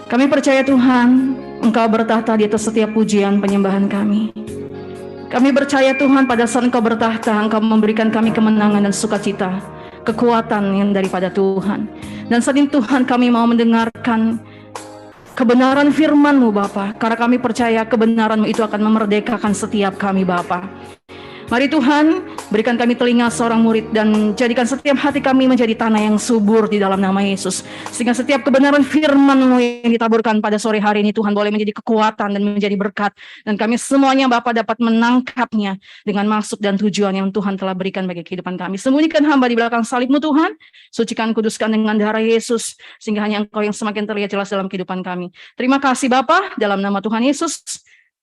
Kami percaya Tuhan, Engkau bertahta di atas setiap pujian penyembahan kami. Kami percaya Tuhan, pada saat Engkau bertahta, Engkau memberikan kami kemenangan dan sukacita, kekuatan yang daripada Tuhan. Dan saat ini Tuhan, kami mau mendengarkan kebenaran firman-Mu Bapa, karena kami percaya kebenaran-Mu itu akan memerdekakan setiap kami Bapa. Mari Tuhan, berikan kami telinga seorang murid dan jadikan setiap hati kami menjadi tanah yang subur di dalam nama Yesus. Sehingga setiap kebenaran firman-Mu yang ditaburkan pada sore hari ini Tuhan boleh menjadi kekuatan dan menjadi berkat. Dan kami semuanya Bapa dapat menangkapnya dengan maksud dan tujuan yang Tuhan telah berikan bagi kehidupan kami. Sembunyikan hamba di belakang salib-Mu Tuhan, sucikan kuduskan dengan darah Yesus, sehingga hanya Engkau yang semakin terlihat jelas dalam kehidupan kami. Terima kasih Bapa, dalam nama Tuhan Yesus,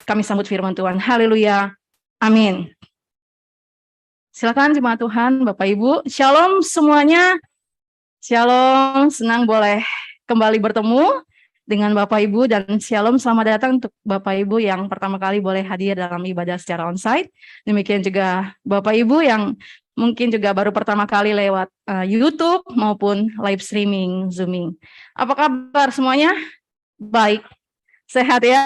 kami sambut firman Tuhan. Haleluya. Amin. Silakan jemaat Tuhan, Bapak Ibu. Shalom semuanya. Shalom, senang boleh kembali bertemu dengan Bapak Ibu, dan shalom, selamat datang untuk Bapak Ibu yang pertama kali boleh hadir dalam ibadah secara onsite. Demikian juga Bapak Ibu yang mungkin juga baru pertama kali lewat YouTube maupun live streaming Zooming. Apa kabar semuanya? Baik, sehat ya?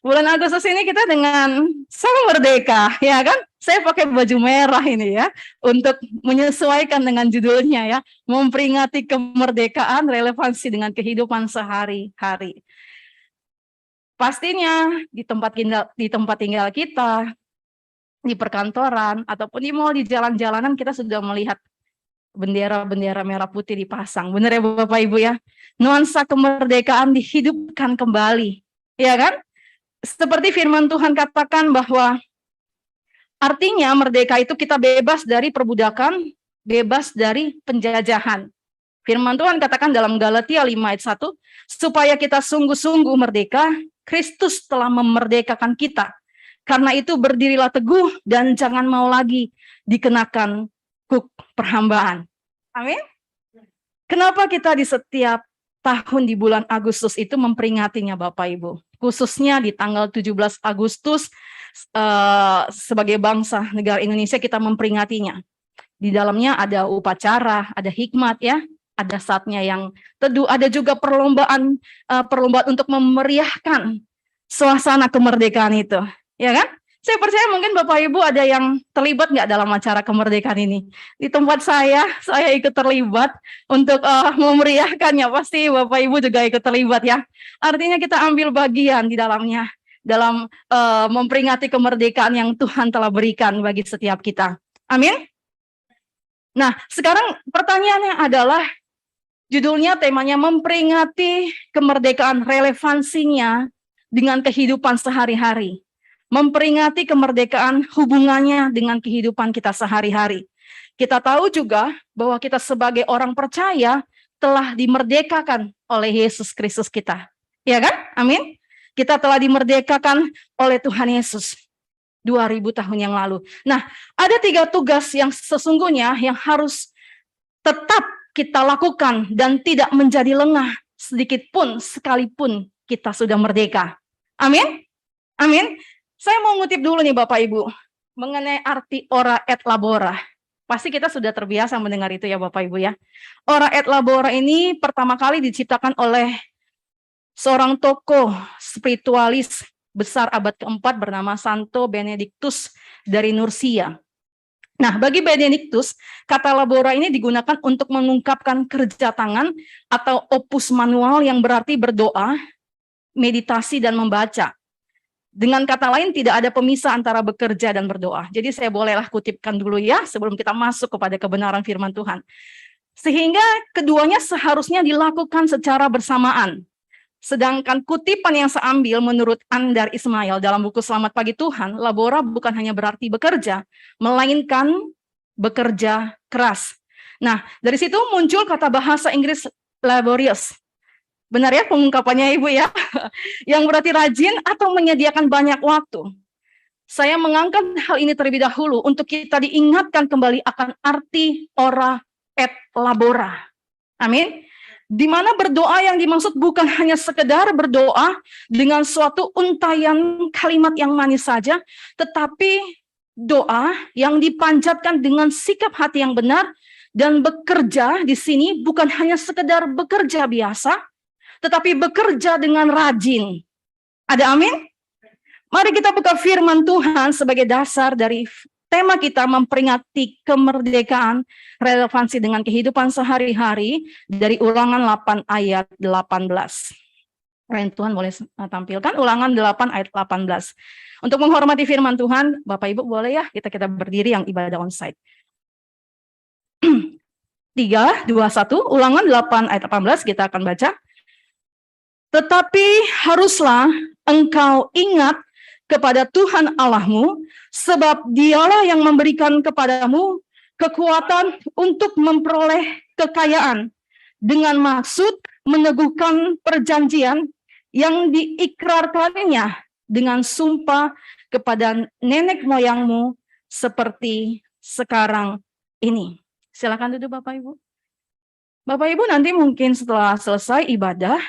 Bulan Agustus ini kita dengan Sang Merdeka, ya kan? Saya pakai baju merah ini ya, untuk menyesuaikan dengan judulnya ya, memperingati kemerdekaan relevansi dengan kehidupan sehari-hari. Pastinya di tempat tinggal kita, di perkantoran, ataupun di mall, di jalan-jalanan kita sudah melihat bendera-bendera merah putih dipasang. Benar ya Bapak Ibu ya? Nuansa kemerdekaan dihidupkan kembali, ya kan? Seperti firman Tuhan katakan bahwa artinya merdeka itu kita bebas dari perbudakan, bebas dari penjajahan. Firman Tuhan katakan dalam Galatia 5 ayat 1, supaya kita sungguh-sungguh merdeka, Kristus telah memerdekakan kita. Karena itu berdirilah teguh dan jangan mau lagi dikenakan kuk perhambaan. Amin. Kenapa kita di setiap tahun di bulan Agustus itu memperingatinya Bapak Ibu? Khususnya di tanggal 17 Agustus sebagai bangsa negara Indonesia kita memperingatinya. Di dalamnya ada upacara, ada hikmat ya, ada saatnya yang teduh, ada juga perlombaan untuk memeriahkan suasana kemerdekaan itu, ya kan? Saya percaya mungkin Bapak Ibu ada yang terlibat nggak dalam acara kemerdekaan ini. Di tempat saya ikut terlibat untuk memeriahkannya. Pasti Bapak Ibu juga ikut terlibat ya. Artinya kita ambil bagian di dalamnya, dalam memperingati kemerdekaan yang Tuhan telah berikan bagi setiap kita. Amin. Nah, sekarang pertanyaannya adalah, judulnya, temanya memperingati kemerdekaan, relevansinya dengan kehidupan sehari-hari. Memperingati kemerdekaan hubungannya dengan kehidupan kita sehari-hari. Kita tahu juga bahwa kita sebagai orang percaya telah dimerdekakan oleh Yesus Kristus kita. Ya kan? Amin. Kita telah dimerdekakan oleh Tuhan Yesus 2000 tahun yang lalu. Nah, ada 3 tugas yang sesungguhnya yang harus tetap kita lakukan dan tidak menjadi lengah sedikit pun sekalipun kita sudah merdeka. Amin. Amin. Saya mau ngutip dulu nih Bapak Ibu mengenai arti ora et labora. Pasti kita sudah terbiasa mendengar itu ya Bapak Ibu ya. Ora et labora ini pertama kali diciptakan oleh seorang tokoh spiritualis besar abad keempat bernama Santo Benedictus dari Nursia. Nah, bagi Benedictus, kata labora ini digunakan untuk mengungkapkan kerja tangan atau opus manual yang berarti berdoa, meditasi, dan membaca. Dengan kata lain, tidak ada pemisah antara bekerja dan berdoa. Jadi saya bolehlah kutipkan dulu ya, sebelum kita masuk kepada kebenaran firman Tuhan. Sehingga keduanya seharusnya dilakukan secara bersamaan. Sedangkan kutipan yang saya ambil menurut Andar Ismail dalam buku Selamat Pagi Tuhan, labora bukan hanya berarti bekerja, melainkan bekerja keras. Nah, dari situ muncul kata bahasa Inggris laborious. Benar ya pengungkapannya Ibu ya? Yang berarti rajin atau menyediakan banyak waktu. Saya mengangkat hal ini terlebih dahulu untuk kita diingatkan kembali akan arti ora et labora. Amin. Di mana berdoa yang dimaksud bukan hanya sekedar berdoa dengan suatu untayan kalimat yang manis saja, tetapi doa yang dipanjatkan dengan sikap hati yang benar, dan bekerja di sini bukan hanya sekedar bekerja biasa, tetapi bekerja dengan rajin. Ada amin? Mari kita buka firman Tuhan sebagai dasar dari tema kita memperingati kemerdekaan, relevansi dengan kehidupan sehari-hari dari Ulangan 8 ayat 18. Tuhan boleh tampilkan Ulangan 8 ayat 18. Untuk menghormati firman Tuhan, Bapak Ibu boleh ya kita berdiri yang ibadah onsite. 3, 2, 1, Ulangan 8 ayat 18 kita akan baca. Tetapi haruslah engkau ingat kepada Tuhan Allahmu, sebab Dialah yang memberikan kepadamu kekuatan untuk memperoleh kekayaan dengan maksud meneguhkan perjanjian yang diikrarkannya dengan sumpah kepada nenek moyangmu seperti sekarang ini. Silakan duduk Bapak Ibu. Bapak Ibu nanti mungkin setelah selesai ibadah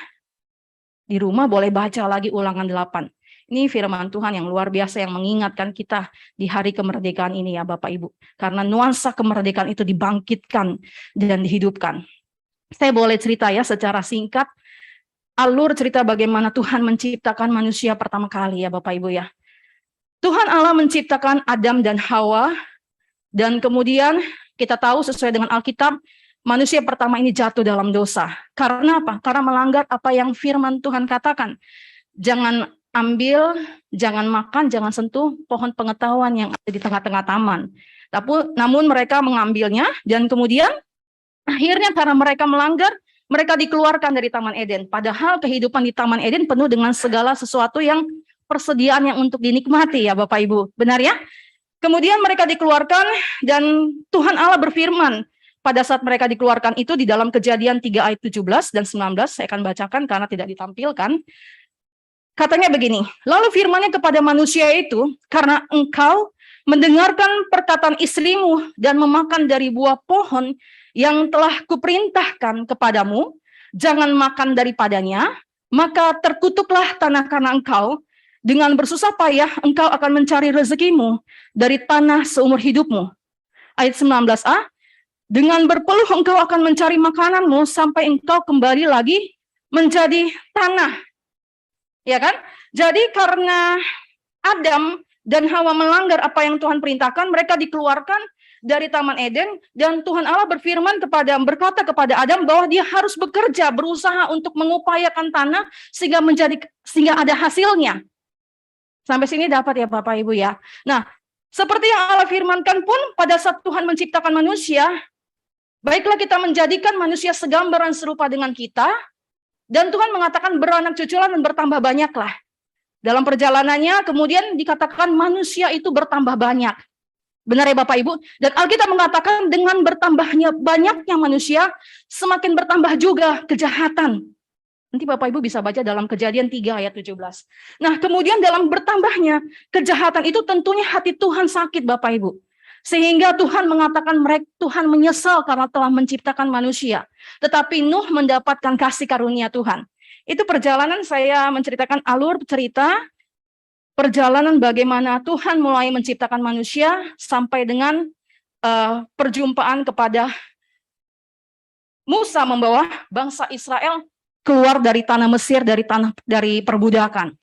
di rumah boleh baca lagi Ulangan 8. Ini firman Tuhan yang luar biasa yang mengingatkan kita di hari kemerdekaan ini ya Bapak Ibu. Karena nuansa kemerdekaan itu dibangkitkan dan dihidupkan. Saya boleh cerita ya secara singkat alur cerita bagaimana Tuhan menciptakan manusia pertama kali ya Bapak Ibu ya. Tuhan Allah menciptakan Adam dan Hawa, dan kemudian kita tahu sesuai dengan Alkitab, manusia pertama ini jatuh dalam dosa. Karena apa? Karena melanggar apa yang firman Tuhan katakan. Jangan ambil, jangan makan, jangan sentuh pohon pengetahuan yang ada di tengah-tengah taman. Namun mereka mengambilnya, dan kemudian akhirnya karena mereka melanggar, mereka dikeluarkan dari Taman Eden. Padahal kehidupan di Taman Eden penuh dengan segala sesuatu yang persediaan yang untuk dinikmati ya Bapak Ibu. Benar ya? Kemudian mereka dikeluarkan dan Tuhan Allah berfirman pada saat mereka dikeluarkan itu di dalam Kejadian 3 ayat 17 dan 19. Saya akan bacakan karena tidak ditampilkan. Katanya begini, lalu firman-Nya kepada manusia itu, karena engkau mendengarkan perkataan istrimu dan memakan dari buah pohon yang telah kuperintahkan kepadamu, jangan makan daripadanya, maka terkutuklah tanah karena engkau, dengan bersusah payah engkau akan mencari rezekimu dari tanah seumur hidupmu. Ayat 19a, dengan berpeluh engkau akan mencari makananmu sampai engkau kembali lagi menjadi tanah. Ya kan? Jadi karena Adam dan Hawa melanggar apa yang Tuhan perintahkan, mereka dikeluarkan dari Taman Eden, dan Tuhan Allah berkata kepada Adam bahwa dia harus bekerja, berusaha untuk mengupayakan tanah sehingga ada hasilnya. Sampai sini dapat ya Bapak Ibu ya. Nah, seperti yang Allah firmankan pun pada saat Tuhan menciptakan manusia, baiklah kita menjadikan manusia segambaran serupa dengan kita, dan Tuhan mengatakan beranak cuculah dan bertambah banyaklah. Dalam perjalanannya kemudian dikatakan manusia itu bertambah banyak. Benar ya Bapak Ibu? Dan Alkitab mengatakan dengan bertambahnya banyaknya manusia, semakin bertambah juga kejahatan. Nanti Bapak Ibu bisa baca dalam Kejadian 3 ayat 17. Nah kemudian dalam bertambahnya kejahatan itu tentunya hati Tuhan sakit Bapak Ibu. Sehingga Tuhan mengatakan Tuhan menyesal karena telah menciptakan manusia. Tetapi Nuh mendapatkan kasih karunia Tuhan. Itu perjalanan saya menceritakan alur cerita perjalanan bagaimana Tuhan mulai menciptakan manusia sampai dengan perjumpaan kepada Musa membawa bangsa Israel keluar dari tanah Mesir, dari perbudakan.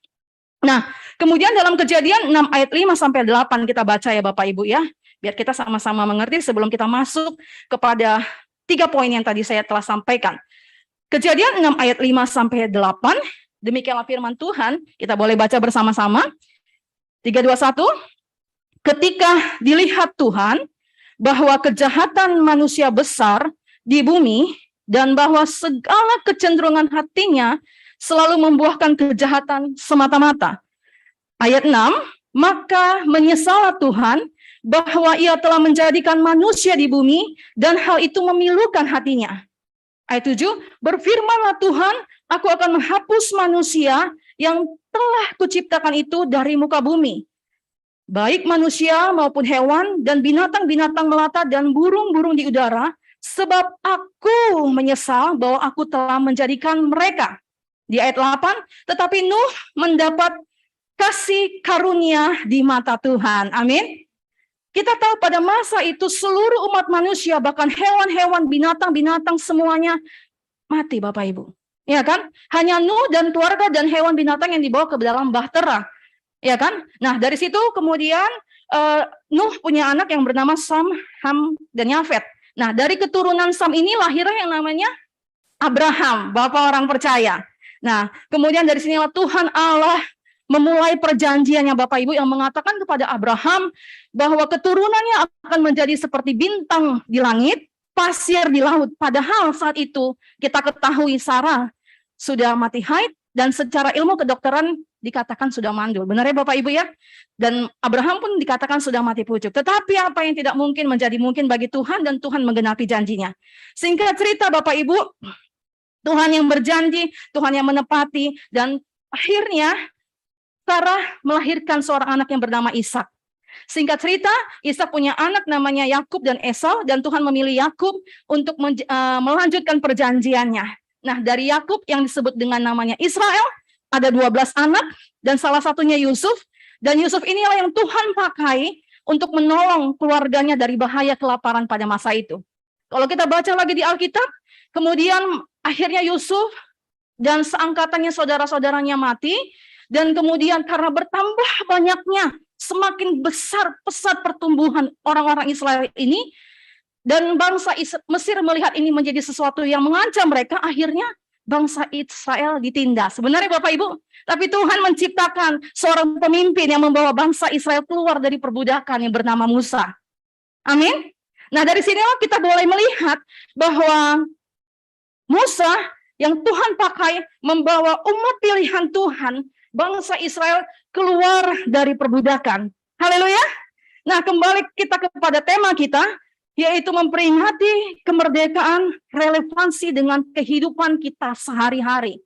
Nah, kemudian dalam Kejadian 6 ayat 5 sampai 8 kita baca ya Bapak Ibu ya, biar kita sama-sama mengerti sebelum kita masuk kepada 3 poin yang tadi saya telah sampaikan. Kejadian 6 ayat 5 sampai 8, demikianlah firman Tuhan, kita boleh baca bersama-sama. 3, 2, 1. Ketika dilihat Tuhan bahwa kejahatan manusia besar di bumi dan bahwa segala kecenderungan hatinya selalu membuahkan kejahatan semata-mata. Ayat 6, maka menyesallah Tuhan bahwa ia telah menjadikan manusia di bumi dan hal itu memilukan hatinya. Ayat 7, berfirmanlah Tuhan, aku akan menghapus manusia yang telah kuciptakan itu dari muka bumi. Baik manusia maupun hewan dan binatang-binatang melata dan burung-burung di udara, sebab aku menyesal bahwa aku telah menjadikan mereka. Di ayat 8, tetapi Nuh mendapat kasih karunia di mata Tuhan. Amin. Kita tahu pada masa itu seluruh umat manusia, bahkan hewan-hewan, binatang-binatang semuanya mati Bapak Ibu. Ya kan? Hanya Nuh dan keluarga dan hewan binatang yang dibawa ke dalam bahtera. Ya kan? Nah, dari situ kemudian Nuh punya anak yang bernama Sam, Ham, dan Yafet. Nah, dari keturunan Sam ini lahirlah yang namanya Abraham, bapak orang percaya. Nah, kemudian dari sinilah Tuhan Allah memulai perjanjiannya Bapak Ibu yang mengatakan kepada Abraham bahwa keturunannya akan menjadi seperti bintang di langit, pasir di laut. Padahal saat itu kita ketahui Sarah sudah mati haid dan secara ilmu kedokteran dikatakan sudah mandul. Benar ya Bapak Ibu ya? Dan Abraham pun dikatakan sudah mati pucuk. Tetapi apa yang tidak mungkin menjadi mungkin bagi Tuhan, dan Tuhan menggenapi janjinya. Singkat cerita Bapak Ibu, Tuhan yang berjanji, Tuhan yang menepati, dan akhirnya Sarah melahirkan seorang anak yang bernama Ishak. Singkat cerita, Ishak punya anak namanya Yakub dan Esau, dan Tuhan memilih Yakub untuk melanjutkan perjanjiannya. Nah, dari Yakub yang disebut dengan namanya Israel, ada 12 anak, dan salah satunya Yusuf, dan Yusuf inilah yang Tuhan pakai untuk menolong keluarganya dari bahaya kelaparan pada masa itu. Kalau kita baca lagi di Alkitab, kemudian akhirnya Yusuf dan seangkatannya saudara-saudaranya mati, dan kemudian karena bertambah banyaknya, semakin besar pesat pertumbuhan orang-orang Israel ini, dan bangsa Mesir melihat ini menjadi sesuatu yang mengancam mereka, akhirnya bangsa Israel ditindas. Sebenarnya Bapak Ibu, tapi Tuhan menciptakan seorang pemimpin yang membawa bangsa Israel keluar dari perbudakan yang bernama Musa. Amin. Nah, dari sinilah kita boleh melihat bahwa Musa yang Tuhan pakai membawa umat pilihan Tuhan, bangsa Israel keluar dari perbudakan. Haleluya. Nah, kembali kita kepada tema kita, yaitu memperingati kemerdekaan relevansi dengan kehidupan kita sehari-hari.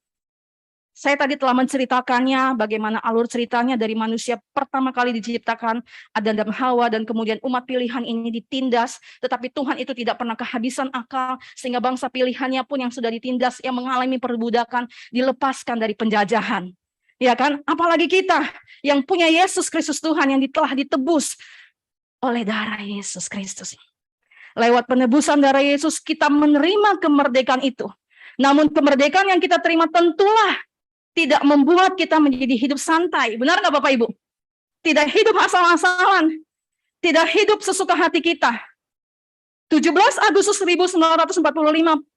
Saya tadi telah menceritakannya bagaimana alur ceritanya dari manusia pertama kali diciptakan, Adam dan Hawa, dan kemudian umat pilihan ini ditindas, tetapi Tuhan itu tidak pernah kehabisan akal, sehingga bangsa pilihannya pun yang sudah ditindas, yang mengalami perbudakan, dilepaskan dari penjajahan. Ya kan? Apalagi kita yang punya Yesus Kristus Tuhan yang telah ditebus oleh darah Yesus Kristus. Lewat penebusan darah Yesus kita menerima kemerdekaan itu. Namun kemerdekaan yang kita terima tentulah tidak membuat kita menjadi hidup santai. Benar nggak Bapak Ibu? Tidak hidup asal-asalan. Tidak hidup sesuka hati kita. 17 Agustus 1945,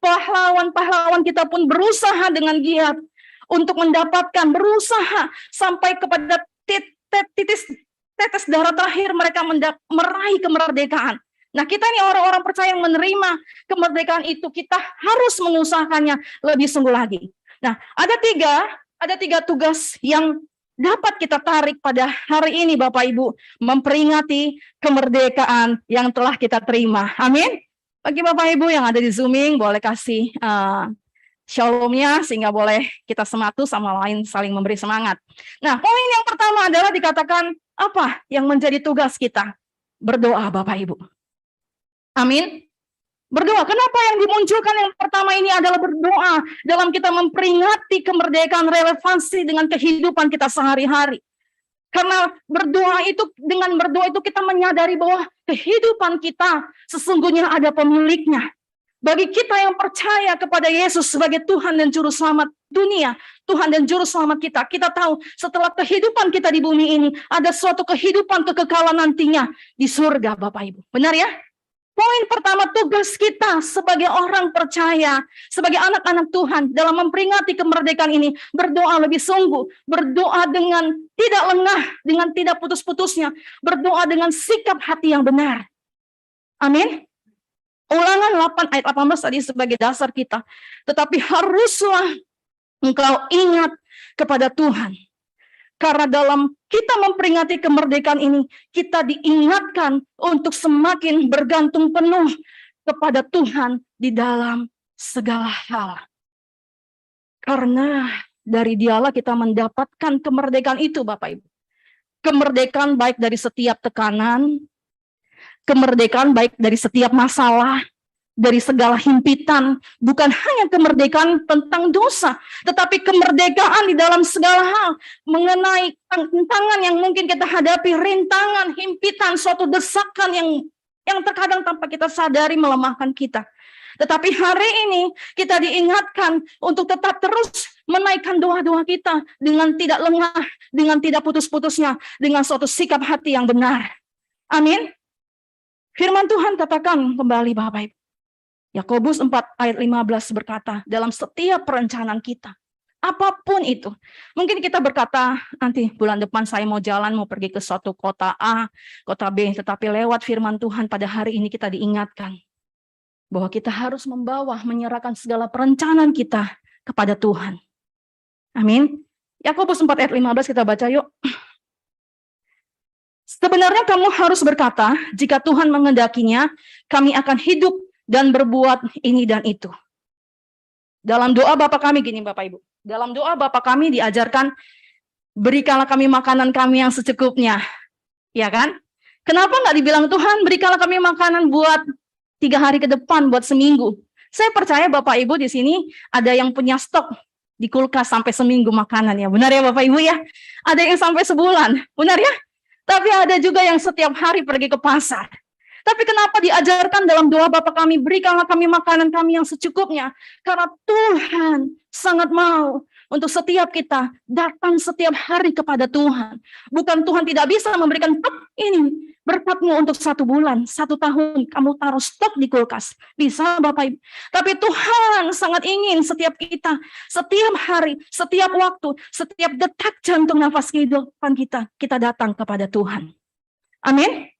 pahlawan-pahlawan kita pun berusaha dengan giat untuk mendapatkan, berusaha sampai kepada tetes darah terakhir mereka meraih kemerdekaan. Nah, kita ini orang-orang percaya yang menerima kemerdekaan itu, kita harus mengusahakannya lebih sungguh lagi. Nah, ada tiga tugas yang dapat kita tarik pada hari ini Bapak Ibu, memperingati kemerdekaan yang telah kita terima. Amin. Bagi Bapak Ibu yang ada di Zooming, boleh kasih shalomnya sehingga boleh kita sematu sama lain saling memberi semangat. Nah, poin yang pertama adalah dikatakan apa yang menjadi tugas kita? Berdoa Bapak Ibu. Amin. Berdoa. Kenapa yang dimunculkan yang pertama ini adalah berdoa dalam kita memperingati kemerdekaan relevansi dengan kehidupan kita sehari-hari. Karena dengan berdoa itu kita menyadari bahwa kehidupan kita sesungguhnya ada pemiliknya. Bagi kita yang percaya kepada Yesus sebagai Tuhan dan Juru Selamat dunia, Tuhan dan Juru Selamat kita, kita tahu setelah kehidupan kita di bumi ini, ada suatu kehidupan kekekalan nantinya di surga Bapak Ibu. Benar ya? Poin pertama, tugas kita sebagai orang percaya, sebagai anak-anak Tuhan dalam memperingati kemerdekaan ini, berdoa lebih sungguh, berdoa dengan tidak lengah, dengan tidak putus-putusnya, berdoa dengan sikap hati yang benar. Amin. Ulangan 8 ayat 18 tadi sebagai dasar kita. Tetapi haruslah engkau ingat kepada Tuhan. Karena dalam kita memperingati kemerdekaan ini, kita diingatkan untuk semakin bergantung penuh kepada Tuhan di dalam segala hal. Karena dari Dialah kita mendapatkan kemerdekaan itu Bapak Ibu. Kemerdekaan baik dari setiap tekanan, kemerdekaan baik dari setiap masalah, dari segala himpitan, bukan hanya kemerdekaan tentang dosa, tetapi kemerdekaan di dalam segala hal, mengenai tantangan yang mungkin kita hadapi, rintangan, himpitan, suatu desakan yang terkadang tanpa kita sadari melemahkan kita. Tetapi hari ini kita diingatkan untuk tetap terus menaikkan doa-doa kita dengan tidak lengah, dengan tidak putus-putusnya, dengan suatu sikap hati yang benar. Amin. Firman Tuhan katakan kembali Bapak Ibu. Yakobus 4 ayat 15 berkata, dalam setiap perencanaan kita, apapun itu. Mungkin kita berkata, nanti bulan depan saya mau jalan, mau pergi ke suatu kota A, kota B, tetapi lewat firman Tuhan pada hari ini kita diingatkan bahwa kita harus membawa, menyerahkan segala perencanaan kita kepada Tuhan. Amin. Yakobus 4 ayat 15 kita baca yuk. Sebenarnya kamu harus berkata, jika Tuhan mengendakinya, kami akan hidup dan berbuat ini dan itu. Dalam doa Bapa kami gini Bapak Ibu. Dalam doa Bapa kami diajarkan, berikanlah kami makanan kami yang secukupnya. Ya kan? Kenapa nggak dibilang Tuhan, berikanlah kami makanan buat 3 hari ke depan, buat seminggu. Saya percaya Bapak Ibu di sini ada yang punya stok di kulkas sampai seminggu makanan ya. Benar ya Bapak Ibu ya? Ada yang sampai sebulan. Benar ya? Tapi ada juga yang setiap hari pergi ke pasar. Tapi kenapa diajarkan dalam doa Bapa kami, berikanlah kami makanan kami yang secukupnya. Karena Tuhan sangat mau untuk setiap kita datang setiap hari kepada Tuhan. Bukan Tuhan tidak bisa memberikan ini berkatmu untuk 1 bulan, 1 tahun, kamu taruh stok di kulkas. Bisa Bapak Ibu. Tapi Tuhan sangat ingin setiap kita, setiap hari, setiap waktu, setiap detak jantung nafas kehidupan kita datang kepada Tuhan. Amin.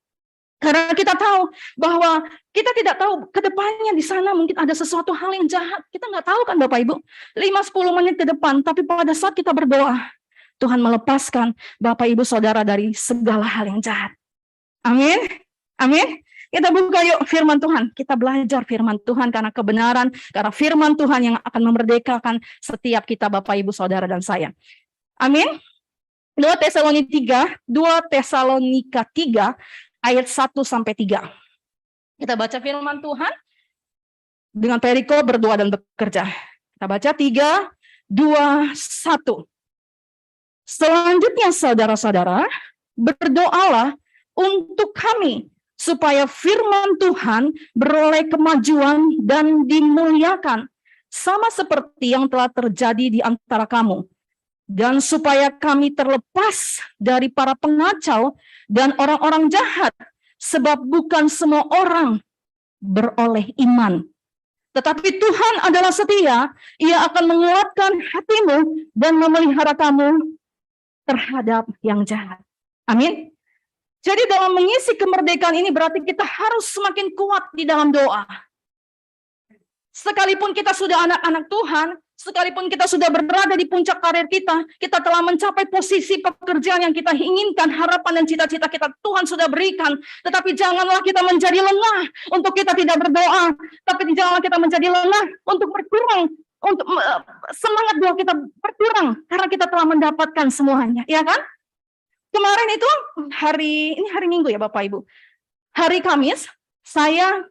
Karena kita tahu bahwa kita tidak tahu ke depannya di sana mungkin ada sesuatu hal yang jahat. Kita nggak tahu kan Bapak Ibu. 5-10 menit ke depan, tapi pada saat kita berdoa, Tuhan melepaskan Bapak Ibu Saudara dari segala hal yang jahat. Amin. Amin. Kita buka yuk firman Tuhan. Kita belajar firman Tuhan karena kebenaran, karena firman Tuhan yang akan memerdekakan setiap kita Bapak Ibu Saudara dan saya. Amin. 2 Tesalonika 3 ayat 1-3. Kita baca firman Tuhan dengan perikop berdoa dan bekerja. Kita baca 3, 2, 1. Selanjutnya saudara-saudara, berdoalah untuk kami supaya firman Tuhan beroleh kemajuan dan dimuliakan sama seperti yang telah terjadi di antara kamu, dan supaya kami terlepas dari para pengacau dan orang-orang jahat, sebab bukan semua orang beroleh iman. Tetapi Tuhan adalah setia, Ia akan menguatkan hatimu dan memelihara kamu terhadap yang jahat. Amin. Jadi dalam mengisi kemerdekaan ini berarti kita harus semakin kuat di dalam doa. Sekalipun kita sudah anak-anak Tuhan, sekalipun kita sudah berada di puncak karir kita telah mencapai posisi pekerjaan yang kita inginkan, harapan dan cita-cita kita Tuhan sudah berikan. Tetapi janganlah kita menjadi lengah untuk kita tidak berdoa. Tapi janganlah kita menjadi lengah untuk berkurang, untuk semangat doa kita berkurang karena kita telah mendapatkan semuanya, ya kan? Kemarin itu ini hari Minggu ya Bapak Ibu. Hari Kamis saya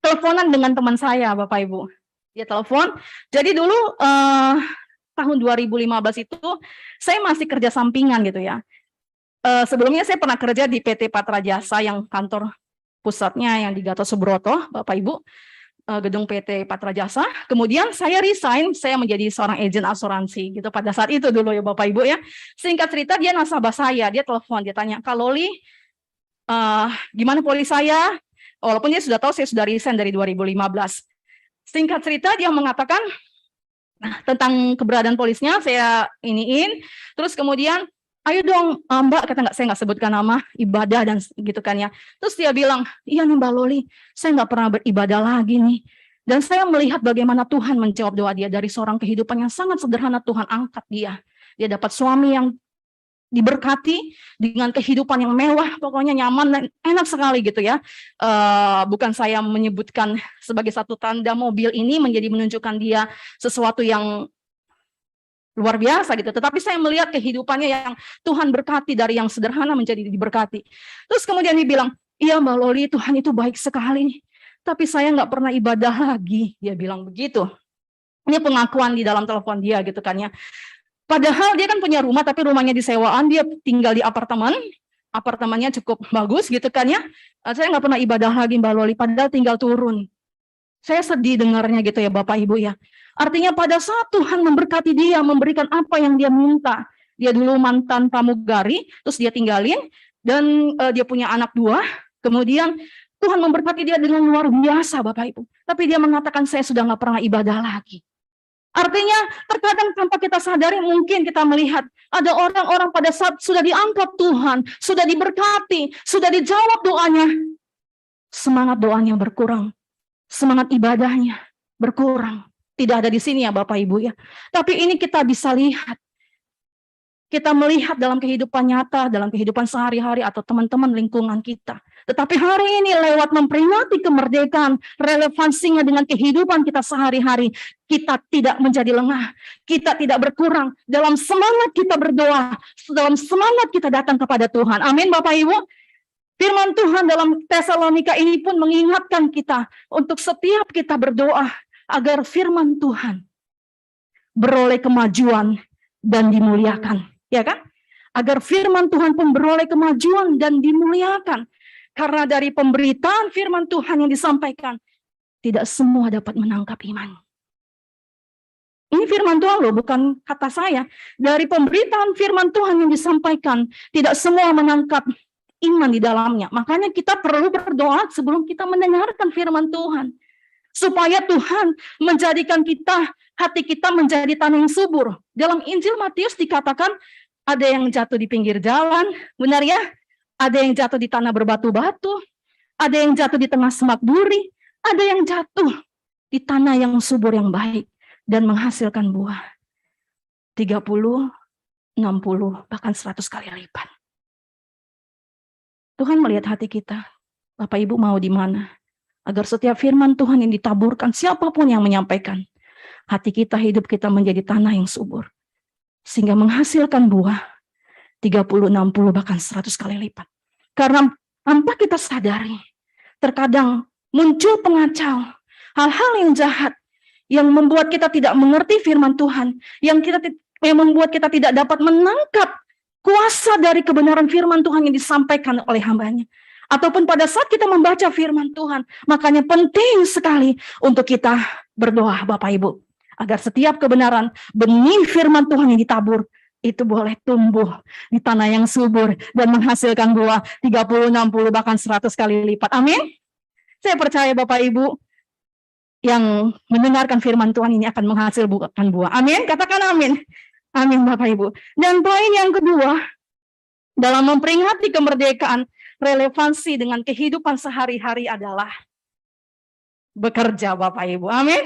teleponan dengan teman saya Bapak Ibu. Dia telepon. Jadi dulu tahun 2015 itu saya masih kerja sampingan gitu ya. Sebelumnya saya pernah kerja di PT Patra Jasa yang kantor pusatnya yang di Gatot Subroto, Bapak Ibu. Gedung PT Patra Jasa. Kemudian saya resign, saya menjadi seorang agen asuransi gitu pada saat itu dulu ya Bapak Ibu ya. Singkat cerita dia nasabah saya, dia telepon, dia tanya, "Kak Loli, gimana polis saya?" Walaupun dia sudah tahu saya sudah resign dari 2015. Singkat cerita dia mengatakan, nah tentang keberadaan polisnya saya iniin, terus kemudian ayo dong Mbak, kata saya nggak sebutkan nama, ibadah dan gitu kan ya. Terus dia bilang, iya nih Mbak Loli, saya nggak pernah beribadah lagi nih. Dan saya melihat bagaimana Tuhan menjawab doa dia dari seorang kehidupan yang sangat sederhana, Tuhan angkat dia. Dia dapat suami yang diberkati dengan kehidupan yang mewah, pokoknya nyaman dan enak sekali gitu ya. Bukan saya menyebutkan sebagai satu tanda mobil ini menunjukkan dia sesuatu yang luar biasa gitu, tetapi saya melihat kehidupannya yang Tuhan berkati dari yang sederhana menjadi diberkati. Terus kemudian dia bilang, iya Mbak Loli, Tuhan itu baik sekali, tapi saya nggak pernah ibadah lagi, dia bilang begitu. Ini pengakuan di dalam telepon dia gitu kan ya. Padahal dia kan punya rumah, tapi rumahnya disewaan, dia tinggal di apartemennya cukup bagus gitu kan ya. Saya nggak pernah ibadah lagi Mbak Loli, padahal tinggal turun. Saya sedih dengarnya gitu ya Bapak Ibu ya. Artinya pada saat Tuhan memberkati dia, memberikan apa yang dia minta. Dia dulu mantan pramugari, terus dia tinggalin, dan dia punya anak 2. Kemudian Tuhan memberkati dia dengan luar biasa Bapak Ibu. Tapi dia mengatakan saya sudah nggak pernah ibadah lagi. Artinya terkadang tanpa kita sadari mungkin kita melihat ada orang-orang pada saat sudah diangkat Tuhan, sudah diberkati, sudah dijawab doanya, semangat doanya berkurang. Semangat ibadahnya berkurang. Tidak ada di sini ya Bapak Ibu ya. Tapi ini kita bisa lihat. Kita melihat dalam kehidupan nyata, dalam kehidupan sehari-hari atau teman-teman lingkungan kita. Tetapi hari ini lewat memperingati kemerdekaan, relevansinya dengan kehidupan kita sehari-hari, kita tidak menjadi lengah. Kita tidak berkurang. Dalam semangat kita berdoa, dalam semangat kita datang kepada Tuhan. Amin Bapak Ibu. Firman Tuhan dalam Tesalonika ini pun mengingatkan kita untuk setiap kita berdoa agar firman Tuhan beroleh kemajuan dan dimuliakan, ya kan? Agar firman Tuhan pun beroleh kemajuan dan dimuliakan. Karena dari pemberitaan firman Tuhan yang disampaikan, tidak semua dapat menangkap iman. Ini firman Tuhan loh, bukan kata saya. Dari pemberitaan firman Tuhan yang disampaikan, tidak semua menangkap iman di dalamnya. Makanya kita perlu berdoa sebelum kita mendengarkan firman Tuhan. Supaya Tuhan menjadikan kita, hati kita menjadi tanah yang subur. Dalam Injil Matius dikatakan ada yang jatuh di pinggir jalan, benar ya? Ada yang jatuh di tanah berbatu-batu, ada yang jatuh di tengah semak duri, ada yang jatuh di tanah yang subur yang baik dan menghasilkan buah 30, 60, bahkan 100 kali lipat. Tuhan melihat hati kita. Bapak Ibu mau di mana? Agar setiap firman Tuhan yang ditaburkan, siapapun yang menyampaikan, hati kita, hidup kita menjadi tanah yang subur. Sehingga menghasilkan buah 30, 60, bahkan 100 kali lipat. Karena tanpa kita sadari, terkadang muncul pengacau, hal-hal yang jahat, yang membuat kita tidak mengerti firman Tuhan, yang membuat kita tidak dapat menangkap kuasa dari kebenaran firman Tuhan yang disampaikan oleh hambanya. Ataupun pada saat kita membaca firman Tuhan, makanya penting sekali untuk kita berdoa Bapak Ibu. Agar setiap kebenaran, benih firman Tuhan yang ditabur, itu boleh tumbuh di tanah yang subur dan menghasilkan buah 30, 60, bahkan 100 kali lipat. Amin. Saya percaya Bapak Ibu yang mendengarkan firman Tuhan ini akan menghasilkan buah. Amin. Katakan amin. Amin Bapak Ibu. Dan poin yang kedua, dalam memperingati kemerdekaan, relevansi dengan kehidupan sehari-hari adalah bekerja Bapak Ibu. Amin.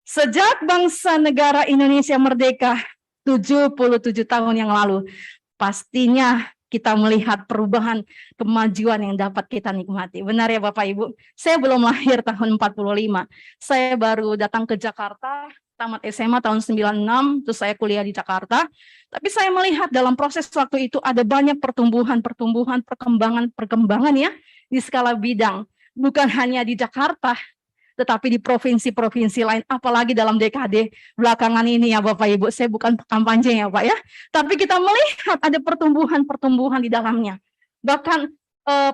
Sejak bangsa negara Indonesia merdeka 77 tahun yang lalu, pastinya kita melihat perubahan kemajuan yang dapat kita nikmati. Benar ya Bapak Ibu? Saya belum lahir tahun 45. Saya baru datang ke Jakarta, tamat SMA tahun 96, terus saya kuliah di Jakarta. Tapi saya melihat dalam proses waktu itu ada banyak pertumbuhan, perkembangan ya di skala bidang. Bukan hanya di Jakarta, tetapi di provinsi-provinsi lain, apalagi dalam dekade belakangan ini ya Bapak Ibu. Saya bukan kampanye ya Pak ya, tapi kita melihat ada pertumbuhan di dalamnya. Bahkan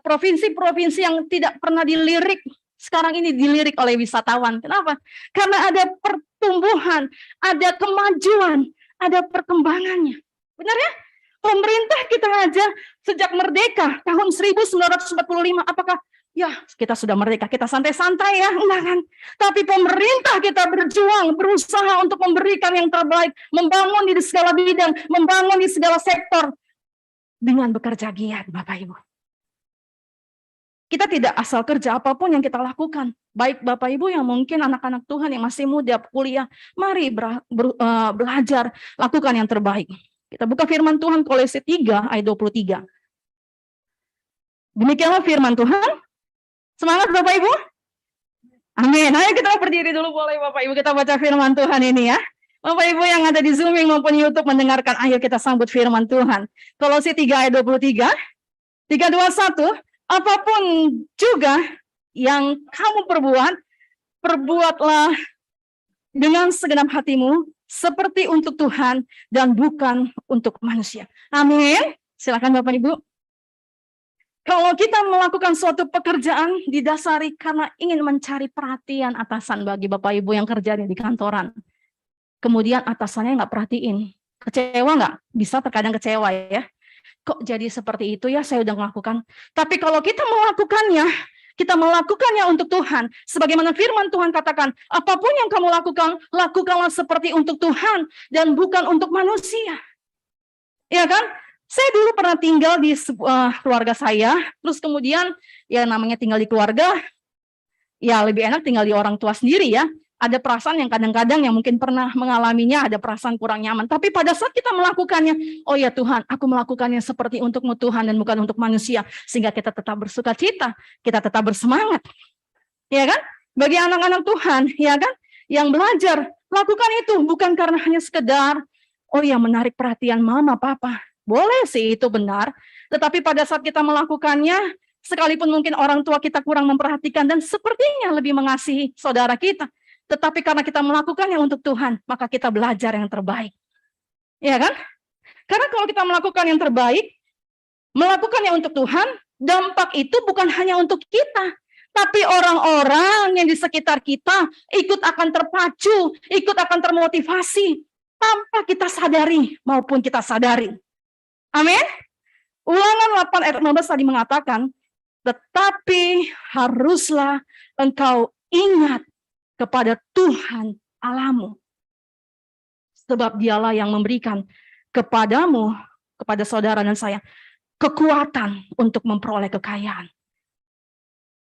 provinsi-provinsi yang tidak pernah dilirik, sekarang ini dilirik oleh wisatawan. Kenapa? Karena ada pertumbuhan, ada kemajuan, ada perkembangannya. Benar ya? Pemerintah kita aja sejak merdeka tahun 1945, apakah ya kita sudah merdeka, kita santai-santai ya? Enggak kan? Tapi pemerintah kita berjuang, berusaha untuk memberikan yang terbaik, membangun di segala bidang, membangun di segala sektor dengan bekerja giat Bapak Ibu. Kita tidak asal kerja, apapun yang kita lakukan. Baik Bapak Ibu yang mungkin anak-anak Tuhan yang masih muda, kuliah, mari belajar, lakukan yang terbaik. Kita buka firman Tuhan Kolose 3 ayat 23. Demikianlah firman Tuhan. Semangat Bapak Ibu. Amin. Ayo kita berdiri dulu boleh Bapak Ibu, kita baca firman Tuhan ini ya. Bapak Ibu yang ada di Zooming maupun YouTube mendengarkan, ayo kita sambut firman Tuhan. Kolose 3 ayat 23. 3, 2, 1. Apapun juga yang kamu perbuatlah dengan segenap hatimu seperti untuk Tuhan dan bukan untuk manusia. Amin. Silakan Bapak Ibu. Kalau kita melakukan suatu pekerjaan didasari karena ingin mencari perhatian atasan bagi Bapak Ibu yang kerja di kantoran. Kemudian atasannya nggak perhatiin. Kecewa nggak? Bisa terkadang kecewa ya. Kok jadi seperti itu ya, saya udah melakukan. Tapi kalau kita melakukannya untuk Tuhan. Sebagaimana firman Tuhan katakan, apapun yang kamu lakukan, lakukanlah seperti untuk Tuhan dan bukan untuk manusia. Ya kan? Saya dulu pernah tinggal di keluarga saya, terus kemudian ya namanya tinggal di keluarga, ya lebih enak tinggal di orang tua sendiri ya. Ada perasaan yang kadang-kadang yang mungkin pernah mengalaminya, ada perasaan kurang nyaman. Tapi pada saat kita melakukannya, oh ya Tuhan, aku melakukannya seperti untukmu Tuhan dan bukan untuk manusia. Sehingga kita tetap bersuka cita, kita tetap bersemangat. Ya kan? Bagi anak-anak Tuhan, ya kan? Yang belajar, lakukan itu bukan karena hanya sekedar, oh ya menarik perhatian mama, papa. Boleh sih itu benar. Tetapi pada saat kita melakukannya, sekalipun mungkin orang tua kita kurang memperhatikan dan sepertinya lebih mengasihi saudara kita. Tetapi karena kita melakukannya untuk Tuhan, maka kita belajar yang terbaik. Ya kan? Karena kalau kita melakukan yang terbaik, melakukannya untuk Tuhan, dampak itu bukan hanya untuk kita, tapi orang-orang yang di sekitar kita ikut akan terpacu, ikut akan termotivasi, tanpa kita sadari maupun kita sadari. Amin? Ulangan 8 ayat 15 tadi mengatakan, tetapi haruslah engkau ingat kepada Tuhan Allahmu. Sebab dialah yang memberikan kepadamu, kepada saudara dan saya, kekuatan untuk memperoleh kekayaan.